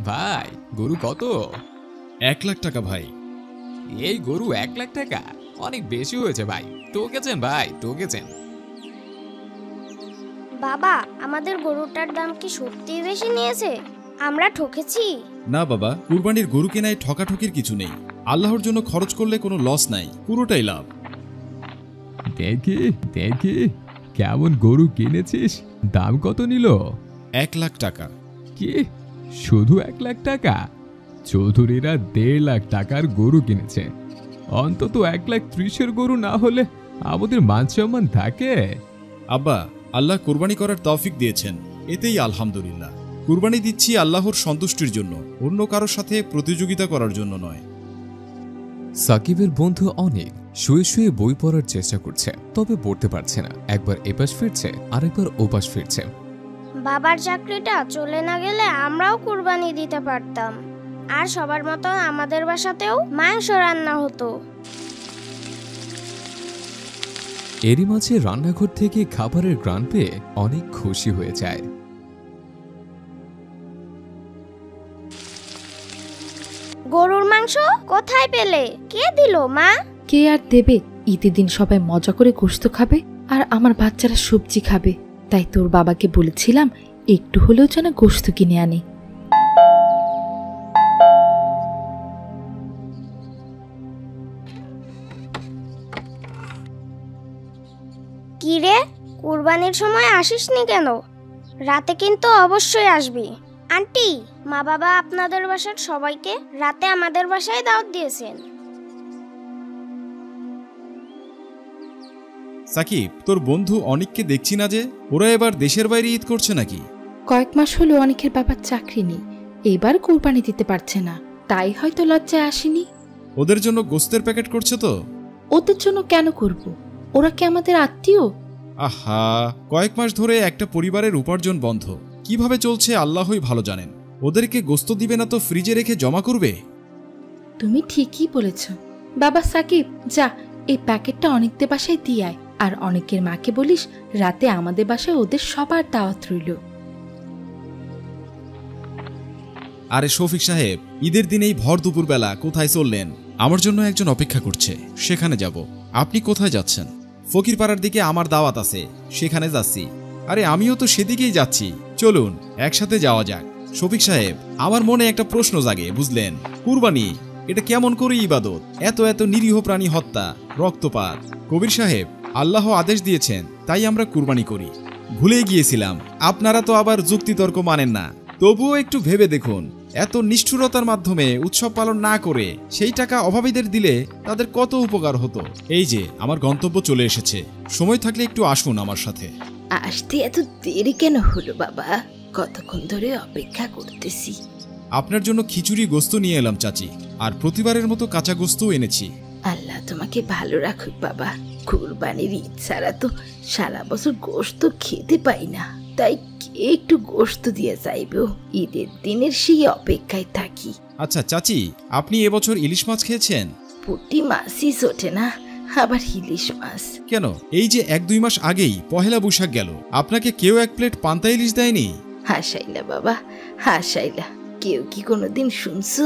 ভাই গরু কত? 1 লাখ টাকা ভাই। এই গরু 1 লাখ টাকা অনেক বেশি হয়েছে ভাই, ঠকেছেন ভাই, ঠকেছেন। বাবা, আমাদের গরুটার দাম কি সত্যিই বেশি নিয়েছে? আমরা ঠকেছি? না বাবা, কুরবানির গরু কেনায় ঠকাঠকির কিছু নেই। আল্লাহর জন্য খরচ করলে কোনো লস নাই, পুরোটাই লাভ। দেখি দেখি কেমন গরু কিনেছিস, দাম কত নিল? 1 লাখ টাকা। কি শুধু 1 লাখ টাকা? চৌধুরীরা 1.5 লাখ টাকার গরু কিনেছে। অন্তত 1,30,000 গরু না হলে আমাদের মান সম্মান থাকে? আব্বা, আল্লাহ কুরবানি করার তৌফিক দিয়েছেন, এতেই আলহামদুলিল্লাহ। কুরবানি দিচ্ছি আল্লাহর সন্তুষ্টির জন্য, অন্য কারোর সাথে প্রতিযোগিতা করার জন্য নয়। সাকিবের বন্ধু অনেক শুয়ে শুয়ে বই পড়ার চেষ্টা করছে, তবে পড়তে পারছে না। একবার এপাশ ফিরছে, আরেকবার ওপাশ ফিরছে। বাবার চাকরিটা চলে না গেলে আমরাও কুরবানি দিতে পারতাম, আর সবার মতো আমাদের বাসাতেও মাংস রান্না হতো। এরই মাঝে রান্নাঘর থেকে খাবারের ঘ্রাণ পেয়ে অনেক খুশি হয়ে যায়। গরুর মাংস কোথায় পেলে? কে দিল মা? কে আর দেবে? ঈদের দিন সবাই মজা করে গোশত খাবে আর আমার বাচ্চারা সবজি খাবে, তাই তোর বাবাকে বলেছিলাম একটু হলেও যেন গোশত কিনে আনে। কি রে, কুরবানির সময় আসিসনি কেন? রাতে কিন্তু অবশ্যই আসবি। আন্টি, মা বাবা আপনাদের বাসার সবাইকে রাতে আমাদের বাসায় দাওয়াত দিয়েছেন। সাকিব, তোর বন্ধু অনিককে দেখছি না যে? ওরা এবার দেশের বাইরে ঈদ করছে নাকি? কয়েক মাস হলো অনেকের বাবার চাকরি নেই, এবার কুরবানি দিতে পারছে না, তাই হয়তো লজ্জায় আসেনি। ওদের জন্য গোস্তের প্যাকেট করছে তো? ওদের জন্য কেন করব? ওরা কি আমাদের আত্মীয়? আহা, কয়েক মাস ধরে একটা পরিবারের উপার্জন বন্ধ, কিভাবে চলছে আল্লাহই ভালো জানেন। ওদেরকে গোস্ত দিবে না তো ফ্রিজে রেখে জমা করবে? তুমি ঠিকই বলেছ। বাবা সাকিব, যা এই প্যাকেটটা অনেকদের বাসায় দিয়ে আয়, আর অনেকের মাকে বলিস রাতে আমাদের বাসায় ওদের সবার দাওয়াত রইল। আরে শফিক সাহেব, ঈদের দিনেই ভর দুপুরবেলা কোথায় চললেন? আমার জন্য একজন অপেক্ষা করছে, সেখানে যাব। আপনি কোথায় যাচ্ছেন? ফকিরপাড়ার দিকে আমার দাওয়াত আছে, সেখানে যাচ্ছি। আরে আমিও তো সেদিকেই যাচ্ছি, চলুন একসাথে যাওয়া যাক। শফিক সাহেব, আমার মনে একটা প্রশ্ন জাগে, বুঝলেন? কুরবানি এটা কেমন করে ইবাদত? এত এত নিরীহ প্রাণী হত্যা, রক্তপাত। কবির সাহেব, আল্লাহ আদেশ দিয়েছেন, তাই আমরা কুরবানি করি। ভুলেই গিয়েছিলাম, আপনারা তো আবার যুক্তিতর্ক মানেন না। তবুও একটু ভেবে দেখুন, এত নিষ্ঠুরতার মাধ্যমে উৎসব পালন না করে সেই টাকা অভাবীদের দিলে তাদের কত উপকার হতো। এই যে আমার গন্তব্য চলে এসেছে, সময় থাকলে একটু আসুন আমার সাথে। আসতে এত দেরি কেন হলো বাবা? কতক্ষণ ধরে অপেক্ষা করতেছি। আপনার জন্য খিচুড়ি গোস্ত নিয়ে এলাম চাচি, আর প্রতিবারের মতো কাঁচা গোস্তও এনেছি। আল্লাহ তোমাকে ভালো রাখুক বাবা। কুরবানির ঈদ ছাড়া তো সারা বছর গোশত খেতে পাই না, তাই একটু গোশত দিয়ে চাইবো। ঈদের দিনের সেই অপেক্ষায় থাকি। আচ্ছা চাচি, আপনি এবছর ইলিশ মাছ খেয়েছেন? পুঁটি মাছই ছোটে না, আবার ইলিশ মাছ কেন? এই যে 1-2 মাস আগেই পহেলা বৈশাখ গেল, আপনাকে কেউ 1 প্লেট পান্তা ইলিশ দেয়নি? হাসাইলা বাবা, হাসাইলা। কেউ কি কোনোদিন শুনছো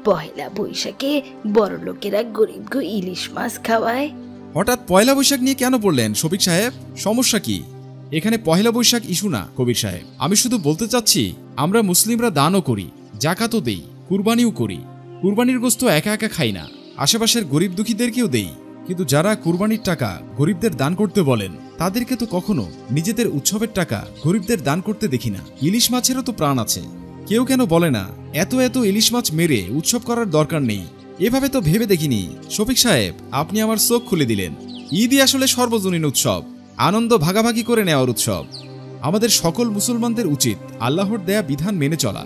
পহেলা বৈশাখে বড় লোকেরা গরিবকে ইলিশ মাছ খাওয়ায়? হঠাৎ পয়লা বৈশাখ নিয়ে কেন পড়লেন শফিক সাহেব? সমস্যা কি? এখানে পহেলা বৈশাখ ইস্যু না কবির সাহেব। আমি শুধু বলতে চাচ্ছি, আমরা মুসলিমরা দানও করি, জাকাতও দেই, কুরবানিও করি। কুরবানির গোস্ত একা একা খাই না, আশেপাশের গরিব দুঃখীদেরকেও দেই। কিন্তু যারা কুরবানির টাকা গরিবদের দান করতে বলেন, তাদেরকে তো কখনো নিজেদের উৎসবের টাকা গরিবদের দান করতে দেখি না। ইলিশ মাছেরও তো প্রাণ আছে, কেউ কেন বলে না এত এত ইলিশ মাছ মেরে উৎসব করার দরকার নেই? এভাবে তো ভেবে দেখিনি। শফিক সাহেব, আপনি আমার চোখ খুলে দিলেন। ঈদই আসলে সর্বজনীন উৎসব, আনন্দ ভাগাভাগি করে নেওয়ার উৎসব। আমাদের সকল মুসলমানদের উচিত আল্লাহর দেয়া বিধান মেনে চলা।